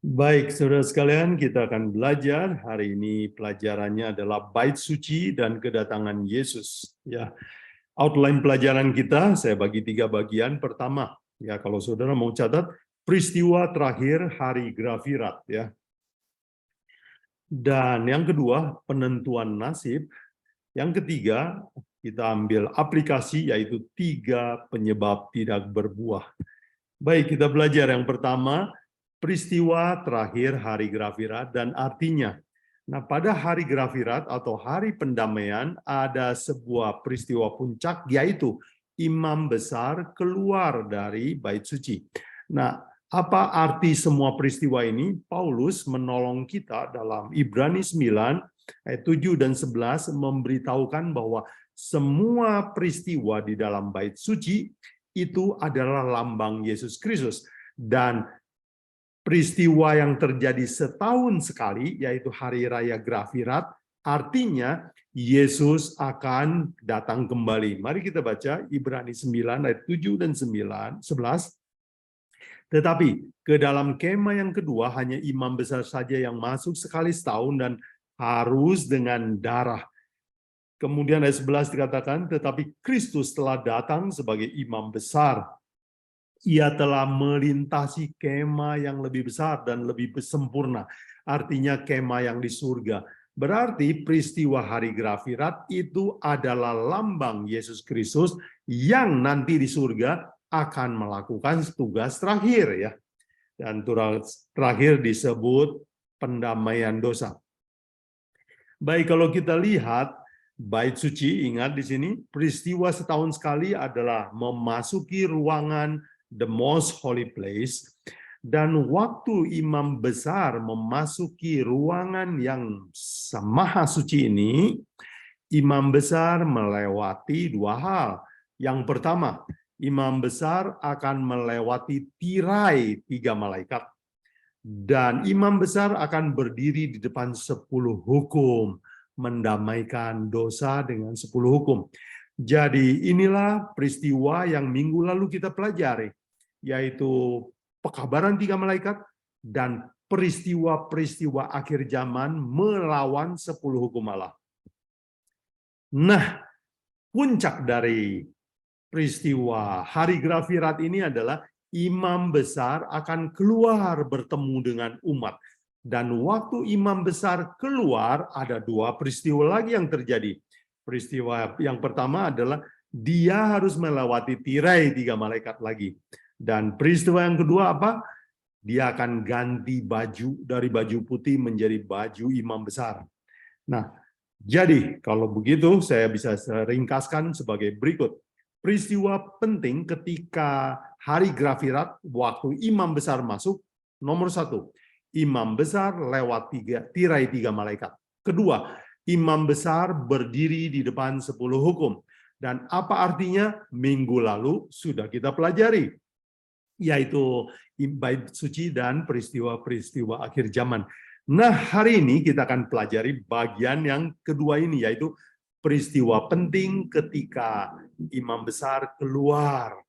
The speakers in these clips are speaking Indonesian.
Baik, saudara sekalian, kita akan belajar. Hari ini pelajarannya adalah Bait Suci dan Kedatangan Yesus. Ya, outline pelajaran kita saya bagi 3 bagian. Pertama, ya kalau saudara mau catat, peristiwa terakhir hari Grafirat. Ya. Dan yang kedua, penentuan nasib. Yang ketiga, kita ambil aplikasi, yaitu 3 penyebab tidak berbuah. Baik, kita belajar yang pertama, peristiwa terakhir hari Grafirat dan artinya. Nah, pada hari Grafirat atau hari pendamaian ada sebuah peristiwa puncak, yaitu imam besar keluar dari bait suci. Nah, apa arti semua peristiwa ini? Paulus menolong kita dalam Ibrani 9 ayat 7 dan 11 memberitahukan bahwa semua peristiwa di dalam bait suci itu adalah lambang Yesus Kristus. Dan peristiwa yang terjadi setahun sekali, yaitu Hari Raya Grafirat, artinya Yesus akan datang kembali. Mari kita baca Ibrani 9 ayat 7 dan 11. Tetapi ke dalam kemah yang kedua hanya imam besar saja yang masuk sekali setahun dan harus dengan darah. Kemudian ayat 11 dikatakan, tetapi Kristus telah datang sebagai imam besar. Ia telah melintasi kemah yang lebih besar dan lebih sempurna. Artinya kemah yang di surga. Berarti peristiwa hari Grafirat itu adalah lambang Yesus Kristus yang nanti di surga akan melakukan tugas terakhir, ya. Dan tugas terakhir disebut pendamaian dosa. Baik, kalau kita lihat bait suci, ingat di sini peristiwa setahun sekali adalah memasuki ruangan the most holy place, dan waktu imam besar memasuki ruangan yang maha suci ini, imam besar melewati 2 hal. Yang pertama, imam besar akan melewati tirai 3 malaikat, dan imam besar akan berdiri di depan 10 hukum, mendamaikan dosa dengan 10 hukum. Jadi inilah peristiwa yang minggu lalu kita pelajari, yaitu pekabaran 3 malaikat dan peristiwa-peristiwa akhir zaman melawan 10 hukum Allah. Nah, puncak dari peristiwa hari Grafirat ini adalah imam besar akan keluar bertemu dengan umat. Dan waktu imam besar keluar, ada 2 peristiwa lagi yang terjadi. Peristiwa yang pertama adalah dia harus melewati tirai 3 malaikat lagi. Dan peristiwa yang kedua apa? Dia akan ganti baju dari baju putih menjadi baju imam besar. Nah, jadi kalau begitu saya bisa ringkaskan sebagai berikut. Peristiwa penting ketika hari Grafirat, waktu imam besar masuk, nomor 1, imam besar lewat tirai 3 malaikat. Kedua, imam besar berdiri di depan 10 hukum. Dan apa artinya? Minggu lalu sudah kita pelajari, yaitu bait suci dan peristiwa-peristiwa akhir zaman. Nah, hari ini kita akan pelajari bagian yang kedua ini, yaitu peristiwa penting ketika imam besar keluar.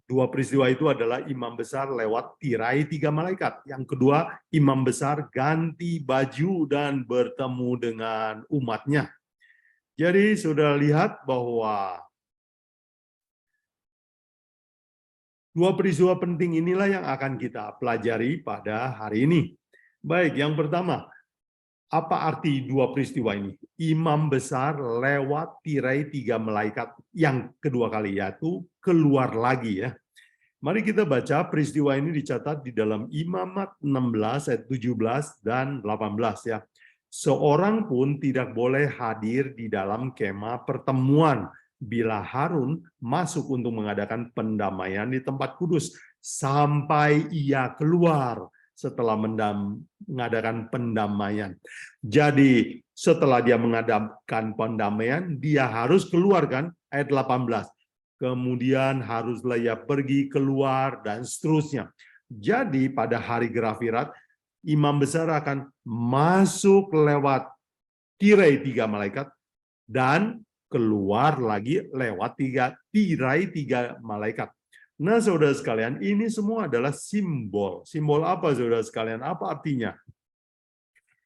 2 peristiwa itu adalah imam besar lewat tirai 3 malaikat. Yang kedua, imam besar ganti baju dan bertemu dengan umatnya. Jadi sudah lihat bahwa 2 peristiwa penting inilah yang akan kita pelajari pada hari ini. Baik, yang pertama, apa arti 2 peristiwa ini? Imam besar lewat tirai 3 malaikat yang kedua kali, yaitu keluar lagi, ya. Mari kita baca peristiwa ini dicatat di dalam Imamat 16 ayat 17 dan 18, ya. Seorang pun tidak boleh hadir di dalam kemah pertemuan bila Harun masuk untuk mengadakan pendamaian di tempat kudus sampai ia keluar setelah mengadakan pendamaian. Jadi setelah dia mengadakan pendamaian, dia harus keluar, kan? Ayat 18. Kemudian haruslah ia pergi keluar dan seterusnya. Jadi pada hari Grafirat, imam besar akan masuk lewat tirai 3 malaikat dan keluar lagi lewat tirai 3 malaikat. Nah, saudara sekalian, ini semua adalah simbol. Simbol apa, saudara sekalian? Apa artinya?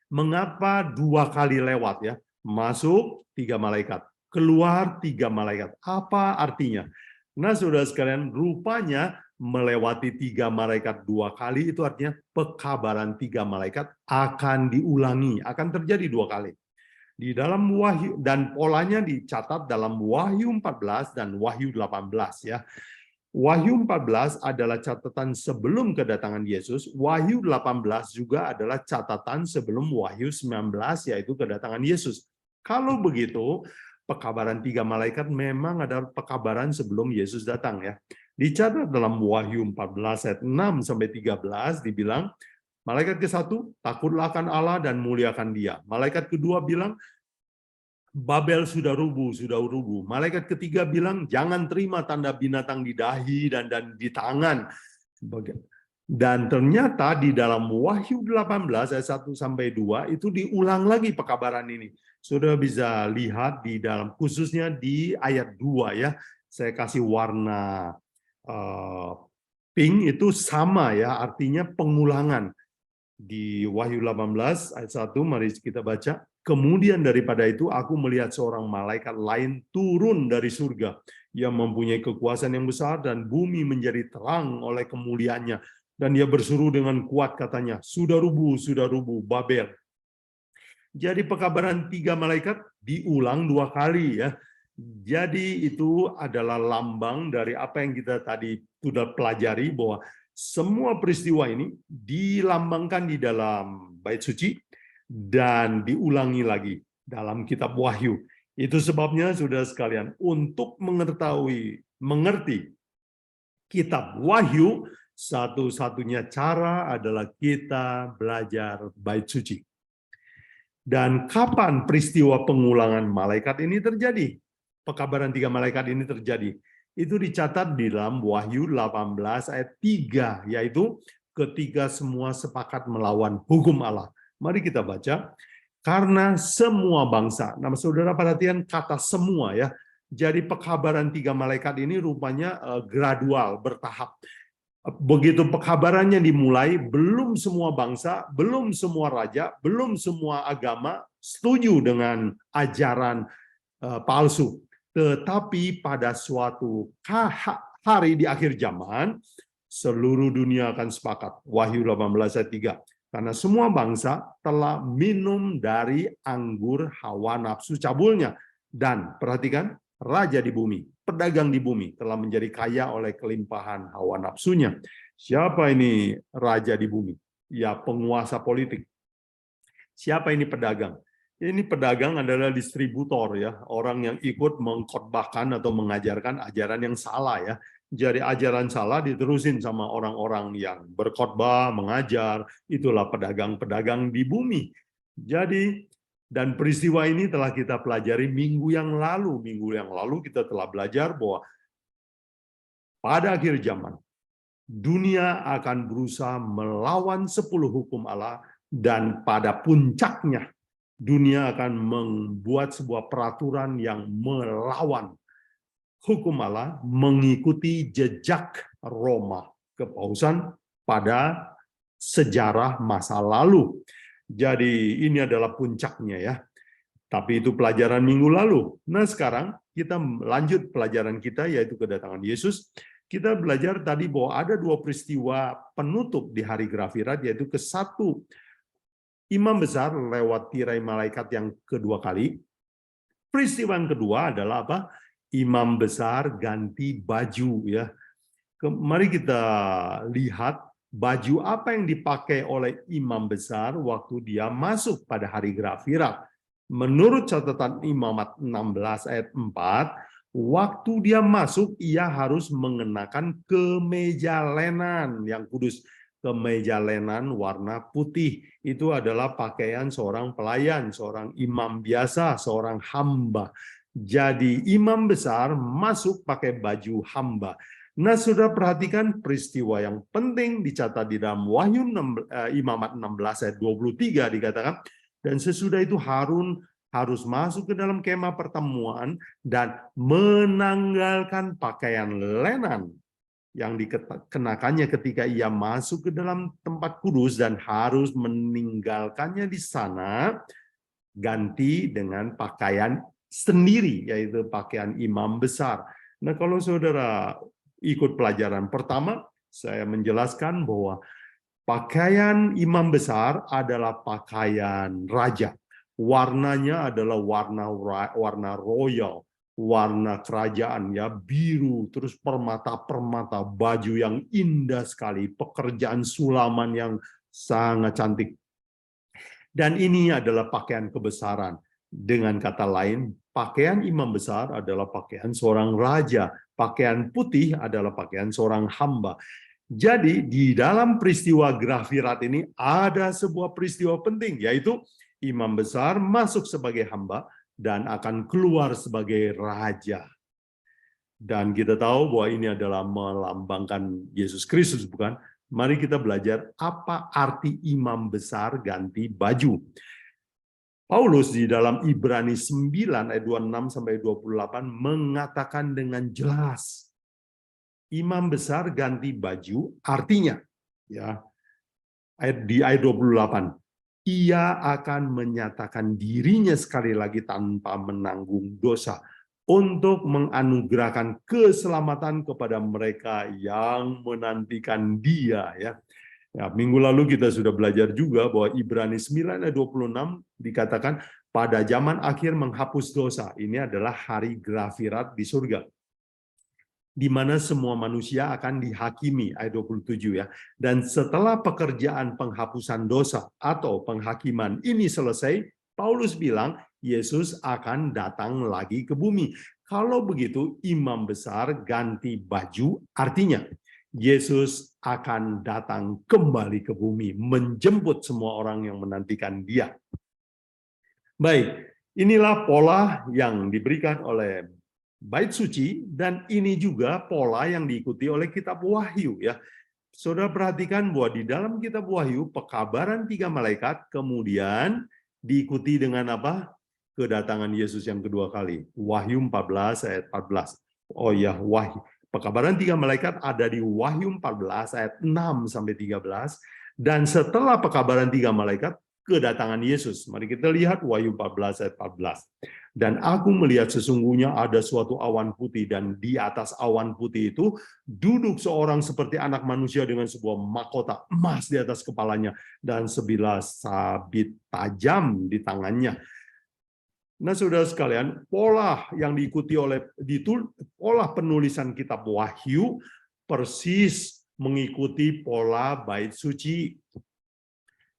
Mengapa 2 kali lewat ya? Masuk 3 malaikat, keluar 3 malaikat. Apa artinya? Nah, saudara sekalian, rupanya melewati 3 malaikat 2 kali itu artinya pekabaran 3 malaikat akan diulangi, akan terjadi 2 kali. Di dalam Wahyu, dan polanya dicatat dalam Wahyu 14 dan Wahyu 18 ya. Wahyu 14 adalah catatan sebelum kedatangan Yesus, Wahyu 18 juga adalah catatan sebelum Wahyu 19 yaitu kedatangan Yesus. Kalau begitu, pekabaran 3 malaikat memang adalah pekabaran sebelum Yesus datang ya. Dicatat dalam Wahyu 14 ayat 6 sampai 13 dibilang, malaikat ke-1, takutlah akan Allah dan muliakan Dia. Malaikat kedua bilang, Babel sudah rubuh, sudah rubuh. Malaikat ketiga bilang, jangan terima tanda binatang di dahi dan di tangan. Dan ternyata di dalam Wahyu 18 ayat 1 sampai 2 itu diulang lagi pekabaran ini. Sudah bisa lihat di dalam, khususnya di ayat 2 ya. Saya kasih warna pink itu sama ya, artinya pengulangan. Di Wahyu 18 ayat 1, mari kita baca. Kemudian daripada itu aku melihat seorang malaikat lain turun dari surga yang mempunyai kekuasaan yang besar dan bumi menjadi terang oleh kemuliaannya. Dan dia berseru dengan kuat katanya, sudah rubuh Babel. Jadi pekabaran 3 malaikat diulang 2 kali ya. Jadi itu adalah lambang dari apa yang kita tadi sudah pelajari, bahwa semua peristiwa ini dilambangkan di dalam bait suci dan diulangi lagi dalam kitab Wahyu. Itu sebabnya saudara sekalian, untuk mengerti kitab Wahyu, satu-satunya cara adalah kita belajar bait suci. Dan kapan peristiwa pengulangan malaikat ini terjadi? Pekabaran 3 malaikat ini terjadi. Itu dicatat di dalam Wahyu 18 ayat 3, yaitu ketika semua sepakat melawan hukum Allah. Mari kita baca. Karena semua bangsa. Nah, saudara perhatikan kata semua ya. Jadi pekabaran 3 malaikat ini rupanya gradual, bertahap. Begitu pekabarannya dimulai, belum semua bangsa, belum semua raja, belum semua agama setuju dengan ajaran palsu. Tetapi pada suatu hari di akhir zaman, seluruh dunia akan sepakat. Wahyu 18 ayat 3. Karena semua bangsa telah minum dari anggur hawa nafsu cabulnya. Dan perhatikan, raja di bumi, pedagang di bumi telah menjadi kaya oleh kelimpahan hawa nafsunya. Siapa ini raja di bumi? Ya, penguasa politik. Siapa ini pedagang? Ini pedagang adalah distributor ya, orang yang ikut mengkhotbahkan atau mengajarkan ajaran yang salah ya. Jadi ajaran salah diterusin sama orang-orang yang berkhotbah, mengajar, itulah pedagang-pedagang di bumi. Jadi, dan peristiwa ini telah kita pelajari minggu yang lalu. Minggu yang lalu kita telah belajar bahwa pada akhir zaman, dunia akan berusaha melawan 10 hukum Allah, dan pada puncaknya, dunia akan membuat sebuah peraturan yang melawan hukum Allah, mengikuti jejak Roma, kepausan pada sejarah masa lalu. Jadi ini adalah puncaknya ya. Tapi itu pelajaran minggu lalu. Nah sekarang kita lanjut pelajaran kita, yaitu kedatangan Yesus. Kita belajar tadi bahwa ada 2 peristiwa penutup di hari Grafirat, yaitu ke-1, imam besar lewat tirai malaikat yang kedua kali. Peristiwa yang kedua adalah apa? Imam besar ganti baju ya. Mari kita lihat baju apa yang dipakai oleh imam besar waktu dia masuk pada hari Grafirat. Menurut catatan Imamat 16 ayat 4, waktu dia masuk ia harus mengenakan kemeja lenan yang kudus. Kemeja lenan warna putih itu adalah pakaian seorang pelayan, seorang imam biasa, seorang hamba. Jadi imam besar masuk pakai baju hamba. Nah, sudah perhatikan peristiwa yang penting dicatat di dalam Wahyu Imamat 16 ayat 23 dikatakan, dan sesudah itu Harun harus masuk ke dalam kemah pertemuan dan menanggalkan pakaian lenan yang dikenakannya ketika ia masuk ke dalam tempat kudus dan harus meninggalkannya di sana, ganti dengan pakaian sendiri, yaitu pakaian imam besar. Nah, kalau saudara ikut pelajaran pertama, saya menjelaskan bahwa pakaian imam besar adalah pakaian raja. Warnanya adalah warna royal, warna kerajaan, ya, biru, terus permata-permata, baju yang indah sekali, pekerjaan sulaman yang sangat cantik. Dan ini adalah pakaian kebesaran. Dengan kata lain, pakaian imam besar adalah pakaian seorang raja, pakaian putih adalah pakaian seorang hamba. Jadi di dalam peristiwa Grafirat ini ada sebuah peristiwa penting, yaitu imam besar masuk sebagai hamba dan akan keluar sebagai raja. Dan kita tahu bahwa ini adalah melambangkan Yesus Kristus, bukan? Mari kita belajar apa arti imam besar ganti baju. Paulus di dalam Ibrani 9 ayat 26 sampai 28 mengatakan dengan jelas, imam besar ganti baju artinya, ya, di ayat 28, ia akan menyatakan dirinya sekali lagi tanpa menanggung dosa untuk menganugerahkan keselamatan kepada mereka yang menantikan dia, ya. Ya, minggu lalu kita sudah belajar juga bahwa Ibrani 9 ayat 26 dikatakan pada zaman akhir menghapus dosa. Ini adalah hari Grafirat di surga, di mana semua manusia akan dihakimi, ayat 27, ya. Dan setelah pekerjaan penghapusan dosa atau penghakiman ini selesai, Paulus bilang Yesus akan datang lagi ke bumi. Kalau begitu, imam besar ganti baju artinya Yesus akan datang kembali ke bumi, menjemput semua orang yang menantikan dia. Baik, inilah pola yang diberikan oleh Bait Suci, dan ini juga pola yang diikuti oleh kitab Wahyu, ya. Saudara perhatikan bahwa di dalam kitab Wahyu, pekabaran 3 malaikat kemudian diikuti dengan apa? Kedatangan Yesus yang kedua kali. Wahyu 14 ayat 14. Oh ya, Wahyu. Pekabaran 3 malaikat ada di Wahyu 14 ayat 6 sampai 13, dan setelah pekabaran 3 malaikat kedatangan Yesus. Mari kita lihat Wahyu 14 ayat 14. Dan aku melihat sesungguhnya ada suatu awan putih, dan di atas awan putih itu duduk seorang seperti anak manusia dengan sebuah mahkota emas di atas kepalanya dan sebilah sabit tajam di tangannya. Nah, saudara sekalian, pola yang diikuti oleh pola penulisan kitab Wahyu persis mengikuti pola Bait Suci,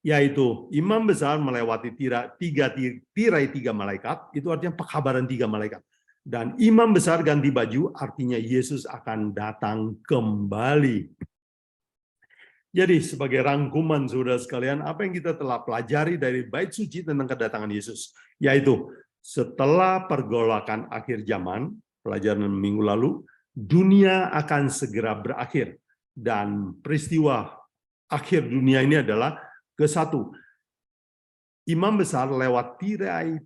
yaitu imam besar melewati tirai 3 malaikat, itu artinya pekabaran 3 malaikat. Dan imam besar ganti baju artinya Yesus akan datang kembali. Jadi sebagai rangkuman saudara sekalian, apa yang kita telah pelajari dari Bait Suci tentang kedatangan Yesus, yaitu setelah pergolakan akhir zaman, pelajaran minggu lalu, dunia akan segera berakhir. Dan peristiwa akhir dunia ini adalah ke-1, imam besar lewat tirai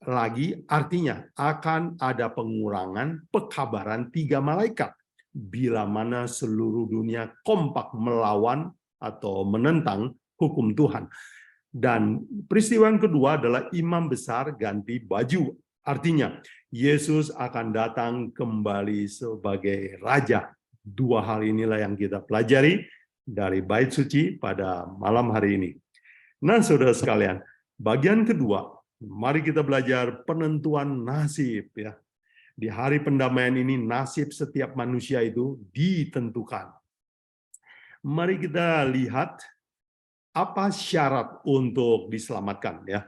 lagi, artinya akan ada pengurangan pekabaran 3 malaikat. Bila mana seluruh dunia kompak melawan atau menentang hukum Tuhan. Dan peristiwa yang kedua adalah imam besar ganti baju. Artinya, Yesus akan datang kembali sebagai raja. 2 hal inilah yang kita pelajari dari Bait Suci pada malam hari ini. Nah, saudara sekalian, bagian kedua, mari kita belajar penentuan nasib, ya. Di hari pendamaian ini, nasib setiap manusia itu ditentukan. Mari kita lihat apa syarat untuk diselamatkan, ya.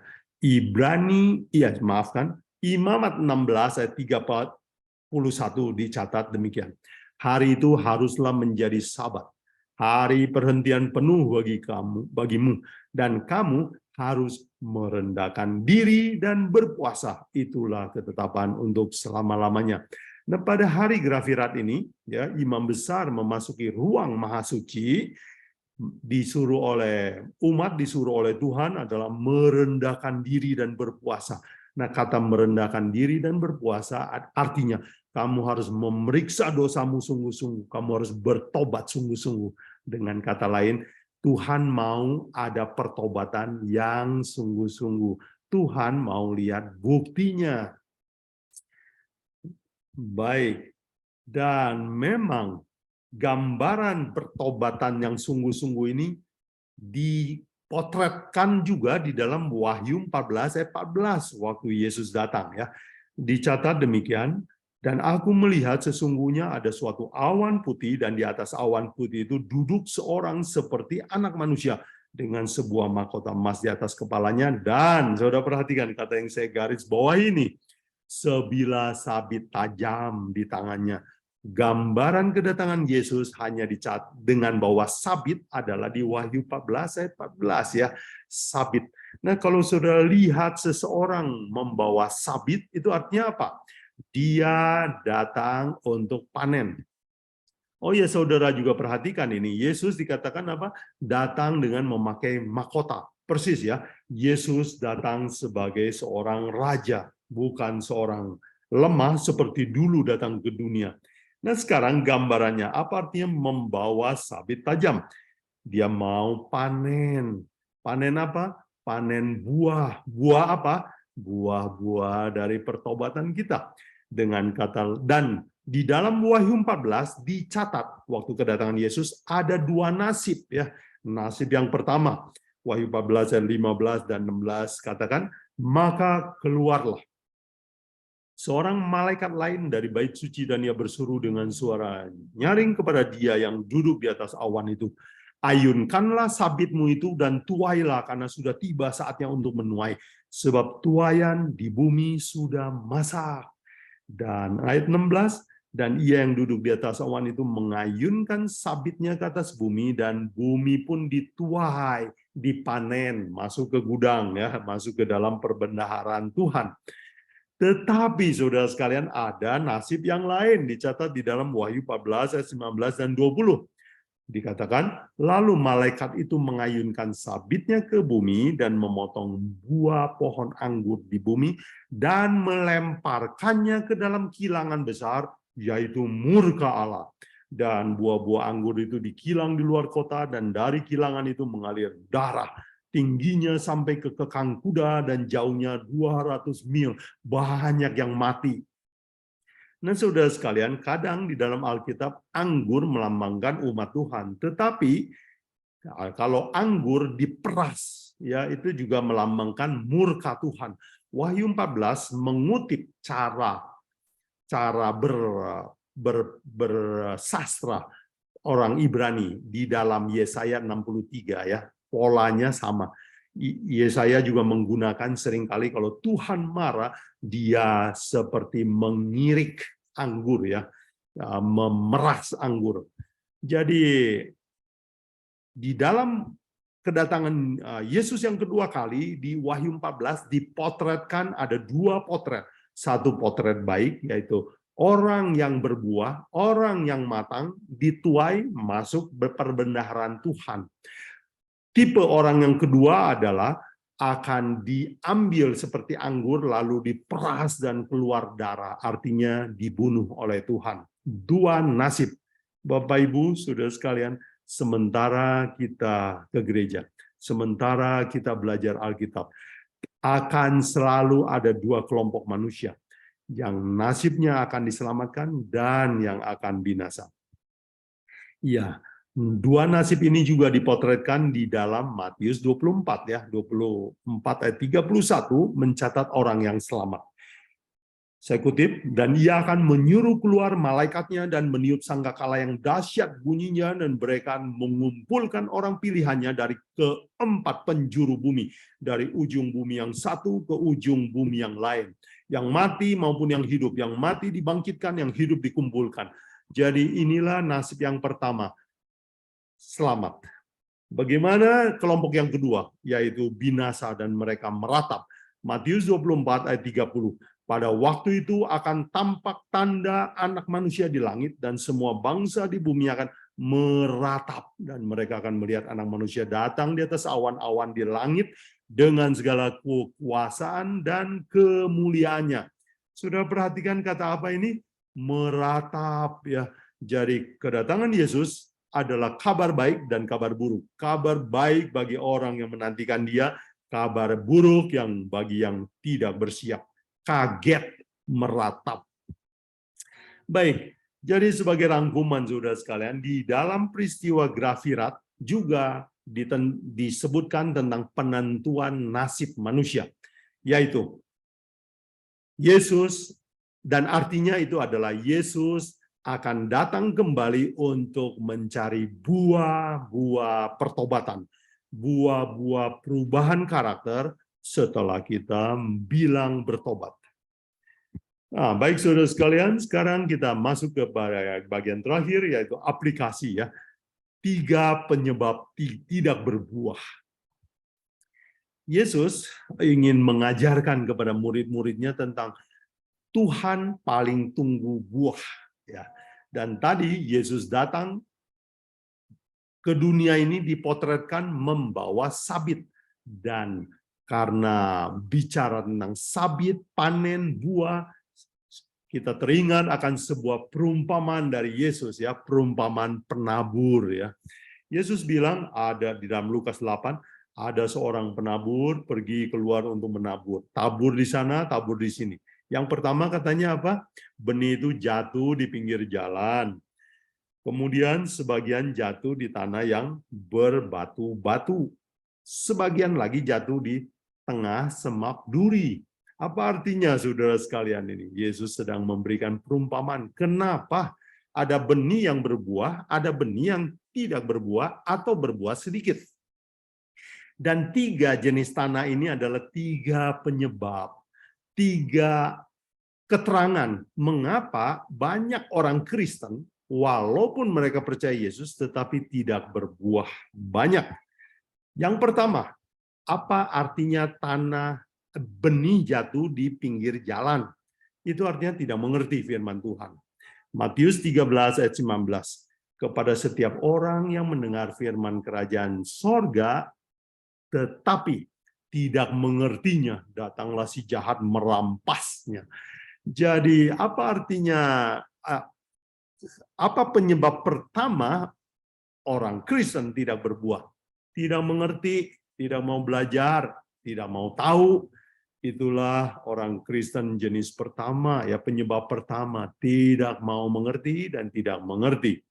Imamat 16 ayat 31 dicatat demikian. Hari itu haruslah menjadi Sabat, hari perhentian penuh bagimu, dan kamu harus merendahkan diri dan berpuasa. Itulah ketetapan untuk selama-lamanya. Nah, pada hari Grafirat ini, ya, imam besar memasuki ruang maha suci, disuruh oleh umat, disuruh oleh Tuhan adalah merendahkan diri dan berpuasa. Nah, kata merendahkan diri dan berpuasa artinya kamu harus memeriksa dosamu sungguh-sungguh. Kamu harus bertobat sungguh-sungguh. Dengan kata lain, Tuhan mau ada pertobatan yang sungguh-sungguh. Tuhan mau lihat buktinya. Baik. Dan memang gambaran pertobatan yang sungguh-sungguh ini dipotretkan juga di dalam Wahyu 14 ayat 14 waktu Yesus datang ya. Dicatat demikian, dan aku melihat sesungguhnya ada suatu awan putih dan di atas awan putih itu duduk seorang seperti anak manusia dengan sebuah mahkota emas di atas kepalanya, dan saudara perhatikan kata yang saya garis bawah ini, sebilah sabit tajam di tangannya. Gambaran kedatangan Yesus hanya dicatat dengan bahwa sabit adalah di Wahyu 14 ayat 14 ya, sabit. Nah, kalau saudara lihat seseorang membawa sabit, itu artinya apa? Dia datang untuk panen. Oh ya, saudara juga perhatikan ini, Yesus dikatakan apa? Datang dengan memakai mahkota. Persis ya, Yesus datang sebagai seorang raja, bukan seorang lemah seperti dulu datang ke dunia. Nah, sekarang gambarannya apa artinya membawa sabit tajam? Dia mau panen. Panen apa? Panen buah. Buah apa? Buah-buah dari pertobatan kita. Dengan kata, dan di dalam Wahyu 14 dicatat waktu kedatangan Yesus ada dua nasib ya. Nasib yang pertama, Wahyu 14 ayat 15 dan 16 katakan, maka keluarlah seorang malaikat lain dari bait suci dan ia berseru dengan suara nyaring kepada dia yang duduk di atas awan itu, ayunkanlah sabitmu itu dan tuailah, karena sudah tiba saatnya untuk menuai, sebab tuaian di bumi sudah masak. Dan ayat 16, dan ia yang duduk di atas awan itu mengayunkan sabitnya ke atas bumi, dan bumi pun dituai, dipanen, masuk ke gudang ya, masuk ke dalam perbendaharaan Tuhan. Tetapi saudara sekalian, ada nasib yang lain dicatat di dalam Wahyu 14 ayat 19 dan 20. Dikatakan, lalu malaikat itu mengayunkan sabitnya ke bumi dan memotong buah pohon anggur di bumi dan melemparkannya ke dalam kilangan besar, yaitu murka Allah. Dan buah-buah anggur itu dikilang di luar kota, dan dari kilangan itu mengalir darah. Tingginya sampai ke kekang kuda dan jauhnya 200 mil. Banyak yang mati. Nah, saudara sekalian, kadang di dalam Alkitab anggur melambangkan umat Tuhan, tetapi kalau anggur diperas, ya itu juga melambangkan murka Tuhan. Wahyu 14 mengutip cara bersastra orang Ibrani di dalam Yesaya 63 ya. Polanya sama. Yesaya juga menggunakan seringkali kalau Tuhan marah, dia seperti mengirik anggur ya, memeras anggur. Jadi di dalam kedatangan Yesus yang kedua kali di Wahyu 14 dipotretkan ada dua potret. Satu potret baik, yaitu orang yang berbuah, orang yang matang, dituai, masuk perbendaharaan Tuhan. Tipe orang yang kedua adalah akan diambil seperti anggur, lalu diperas dan keluar darah, artinya dibunuh oleh Tuhan. Dua nasib. Bapak Ibu, saudara sekalian, sementara kita ke gereja, sementara kita belajar Alkitab, akan selalu ada dua kelompok manusia, yang nasibnya akan diselamatkan dan yang akan binasa. Ya, dua nasib ini juga dipotretkan di dalam Matius 24 ya, 24 ayat 31 mencatat orang yang selamat. Saya kutip, dan ia akan menyuruh keluar malaikatnya dan meniup sangkakala yang dahsyat bunyinya, dan mereka mengumpulkan orang pilihannya dari keempat penjuru bumi, dari ujung bumi yang satu ke ujung bumi yang lain. Yang mati maupun yang hidup, yang mati dibangkitkan, yang hidup dikumpulkan. Jadi inilah nasib yang pertama, selamat. Bagaimana kelompok yang kedua, yaitu binasa dan mereka meratap. Matius 24 ayat 30. Pada waktu itu akan tampak tanda anak manusia di langit, dan semua bangsa di bumi akan meratap, dan mereka akan melihat anak manusia datang di atas awan-awan di langit dengan segala kekuasaan dan kemuliaannya. Sudah perhatikan kata apa ini? Meratap, ya. Jadi kedatangan Yesus adalah kabar baik dan kabar buruk. Kabar baik bagi orang yang menantikan dia, kabar buruk bagi yang tidak bersiap. Kaget, meratap. Baik, jadi sebagai rangkuman saudara sekalian, di dalam peristiwa Grafirat juga disebutkan tentang penentuan nasib manusia, yaitu Yesus, dan artinya itu adalah Yesus akan datang kembali untuk mencari buah-buah pertobatan, buah-buah perubahan karakter setelah kita bilang bertobat. Nah, baik saudara sekalian, sekarang kita masuk ke bagian terakhir, yaitu aplikasi, ya. 3 penyebab tidak berbuah. Yesus ingin mengajarkan kepada murid-muridnya tentang Tuhan paling tunggu buah, ya. Dan tadi Yesus datang ke dunia ini dipotretkan membawa sabit, dan karena bicara tentang sabit, panen, buah, kita teringat akan sebuah perumpamaan dari Yesus, ya, perumpamaan penabur, ya. Yesus bilang ada di dalam Lukas 8, ada seorang penabur pergi keluar untuk menabur. Tabur di sana, tabur di sini. Yang pertama katanya apa? Benih itu jatuh di pinggir jalan. Kemudian sebagian jatuh di tanah yang berbatu-batu. Sebagian lagi jatuh di tengah semak duri. Apa artinya saudara sekalian ini? Yesus sedang memberikan perumpamaan. Kenapa ada benih yang berbuah, ada benih yang tidak berbuah atau berbuah sedikit. Dan 3 jenis tanah ini adalah 3 penyebab, 3 keterangan mengapa banyak orang Kristen walaupun mereka percaya Yesus tetapi tidak berbuah banyak. Yang pertama, apa artinya tanah benih jatuh di pinggir jalan? Itu artinya tidak mengerti firman Tuhan. Matius 13 ayat 19. Kepada setiap orang yang mendengar firman kerajaan sorga tetapi tidak mengertinya, datanglah si jahat merampasnya. Jadi apa artinya, apa penyebab pertama orang Kristen tidak berbuah? Tidak mengerti, tidak mau belajar, tidak mau tahu. Itulah orang Kristen jenis pertama, ya, penyebab pertama, tidak mau mengerti dan tidak mengerti.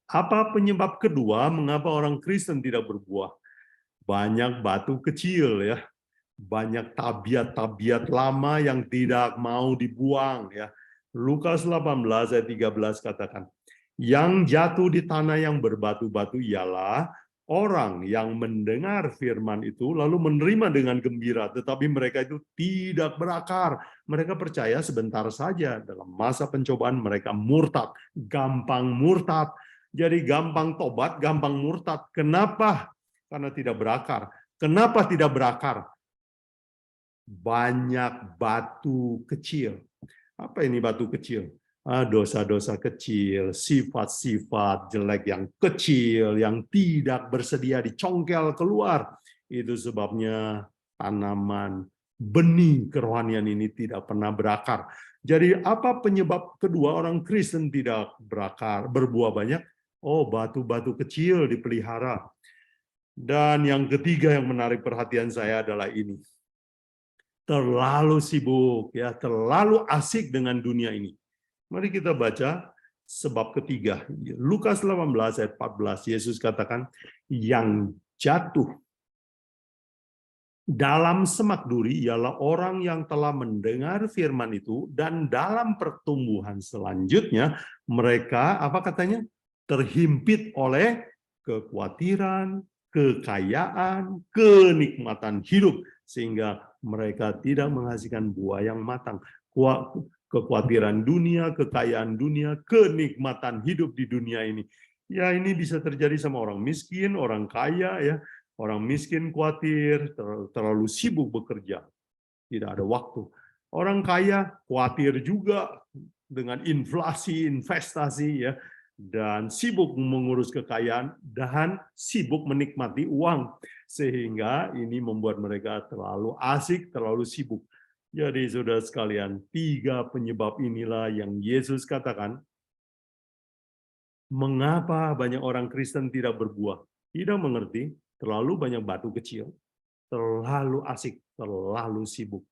Apa penyebab kedua mengapa orang Kristen tidak berbuah? Banyak batu kecil, ya. Banyak tabiat-tabiat lama yang tidak mau dibuang, ya. Lukas 18 ayat 13 katakan, yang jatuh di tanah yang berbatu-batu ialah orang yang mendengar firman itu lalu menerima dengan gembira, tetapi mereka itu tidak berakar. Mereka percaya sebentar saja, dalam masa pencobaan mereka murtad, gampang murtad. Jadi gampang tobat, gampang murtad. Kenapa? Karena tidak berakar. Kenapa tidak berakar? Banyak batu kecil. Apa ini batu kecil? Dosa-dosa kecil, sifat-sifat jelek yang kecil, yang tidak bersedia dicongkel keluar. Itu sebabnya tanaman benih kerohanian ini tidak pernah berakar. Jadi apa penyebab kedua orang Kristen tidak berakar, berbuah banyak? Oh, batu-batu kecil dipelihara. Dan yang ketiga yang menarik perhatian saya adalah ini. Terlalu sibuk, ya, terlalu asik dengan dunia ini. Mari kita baca sebab ketiga. Lukas 18 ayat 14, Yesus katakan, yang jatuh dalam semak duri ialah orang yang telah mendengar firman itu dan dalam pertumbuhan selanjutnya mereka, apa katanya? Terhimpit oleh kekhawatiran, kekayaan, kenikmatan hidup, sehingga mereka tidak menghasilkan buah yang matang. Kekhawatiran dunia, kekayaan dunia, kenikmatan hidup di dunia ini. Ya, ini bisa terjadi sama orang miskin, orang kaya, ya. Orang miskin khawatir, terlalu sibuk bekerja, tidak ada waktu. Orang kaya khawatir juga dengan inflasi, investasi, ya. dan sibuk mengurus kekayaan, dan sibuk menikmati uang. Sehingga ini membuat mereka terlalu asik, terlalu sibuk. Jadi saudara sekalian, 3 penyebab inilah yang Yesus katakan, mengapa banyak orang Kristen tidak berbuah? Tidak mengerti, terlalu banyak batu kecil, terlalu asik, terlalu sibuk.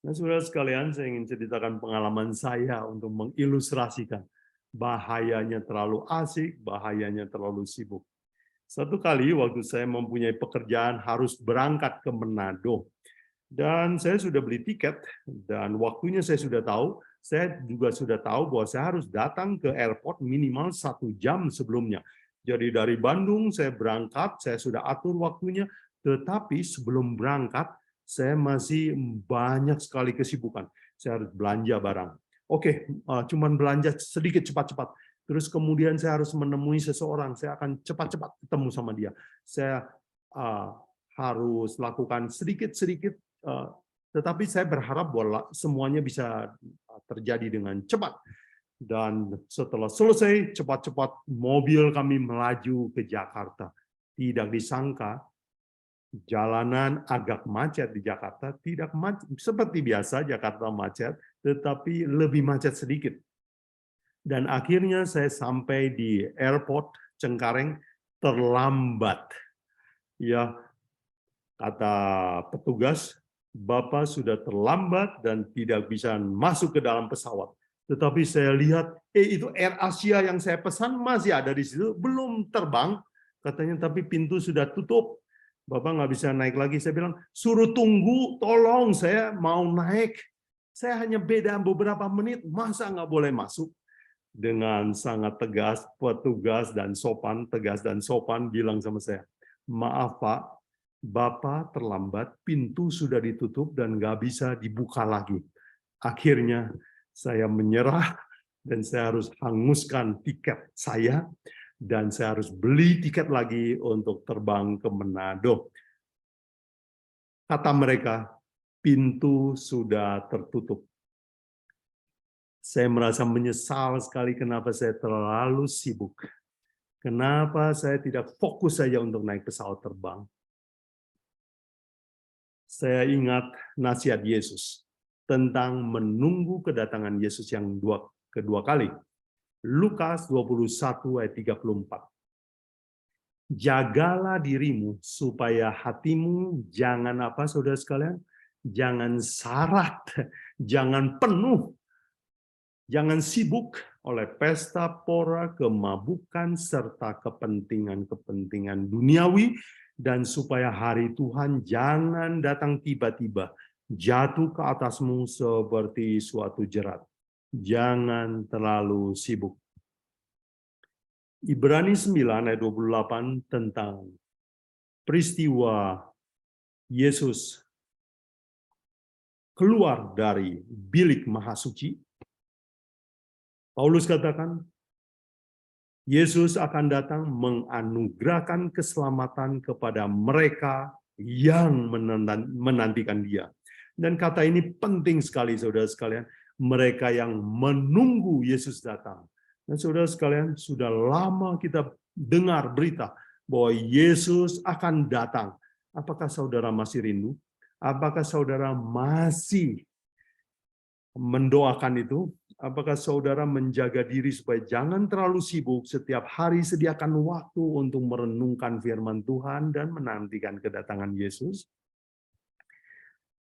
Nah, saudara sekalian, saya ingin ceritakan pengalaman saya untuk mengilustrasikan bahayanya terlalu asik, bahayanya terlalu sibuk. Satu kali waktu saya mempunyai pekerjaan harus berangkat ke Manado, dan saya sudah beli tiket, dan waktunya saya sudah tahu, saya juga sudah tahu bahwa saya harus datang ke airport minimal 1 jam sebelumnya. Jadi dari Bandung saya berangkat, saya sudah atur waktunya, tetapi sebelum berangkat, saya masih banyak sekali kesibukan. Saya harus belanja barang. Oke, cuman belanja sedikit cepat-cepat. Terus kemudian saya harus menemui seseorang, saya akan cepat-cepat ketemu sama dia. Saya harus lakukan sedikit-sedikit, tetapi saya berharap bahwa semuanya bisa terjadi dengan cepat. Dan setelah selesai, cepat-cepat mobil kami melaju ke Jakarta. Tidak disangka, jalanan agak macet di Jakarta, tidak macet seperti biasa Jakarta macet, tetapi lebih macet sedikit. Dan akhirnya saya sampai di airport Cengkareng terlambat. Ya, kata petugas, Bapak sudah terlambat dan tidak bisa masuk ke dalam pesawat. Tetapi saya lihat, itu Air Asia yang saya pesan masih ada di situ, belum terbang. Katanya, tapi pintu sudah tutup. Bapak nggak bisa naik lagi. Saya bilang, suruh tunggu, tolong, saya mau naik. Saya hanya beda beberapa menit, masa nggak boleh masuk? Dengan sangat tegas, petugas dan sopan, tegas dan sopan bilang sama saya, maaf Pak, Bapak terlambat, pintu sudah ditutup dan nggak bisa dibuka lagi. Akhirnya saya menyerah dan saya harus hanguskan tiket saya dan saya harus beli tiket lagi untuk terbang ke Manado. Kata mereka, pintu sudah tertutup. Saya merasa menyesal sekali kenapa saya terlalu sibuk. Kenapa saya tidak fokus saja untuk naik pesawat terbang. Saya ingat nasihat Yesus tentang menunggu kedatangan Yesus yang kedua kali. Lukas 21 ayat 34. Jagalah dirimu supaya hatimu jangan apa saudara sekalian? Jangan syarat, jangan penuh, jangan sibuk oleh pesta pora, kemabukan, serta kepentingan-kepentingan duniawi, dan supaya hari Tuhan jangan datang tiba-tiba, jatuh ke atasmu seperti suatu jerat. Jangan terlalu sibuk. Ibrani 9 ayat 28 tentang peristiwa Yesus keluar dari bilik Mahasuci. Paulus katakan, Yesus akan datang menganugerahkan keselamatan kepada mereka yang menantikan Dia. Dan kata ini penting sekali, saudara sekalian. Mereka yang menunggu Yesus datang. Dan saudara sekalian, sudah lama kita dengar berita bahwa Yesus akan datang. Apakah saudara masih rindu? Apakah saudara masih mendoakan itu? Apakah saudara menjaga diri supaya jangan terlalu sibuk, setiap hari sediakan waktu untuk merenungkan firman Tuhan dan menantikan kedatangan Yesus?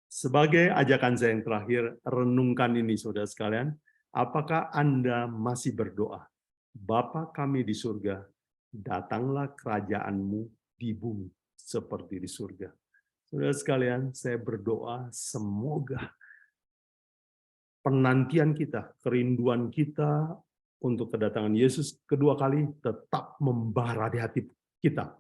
Sebagai ajakan saya yang terakhir, renungkan ini saudara sekalian. Apakah Anda masih berdoa? Bapa kami di surga, datanglah kerajaan-Mu di bumi seperti di surga. Saudara sekalian, saya berdoa semoga penantian kita, kerinduan kita untuk kedatangan Yesus kedua kali tetap membara di hati kita.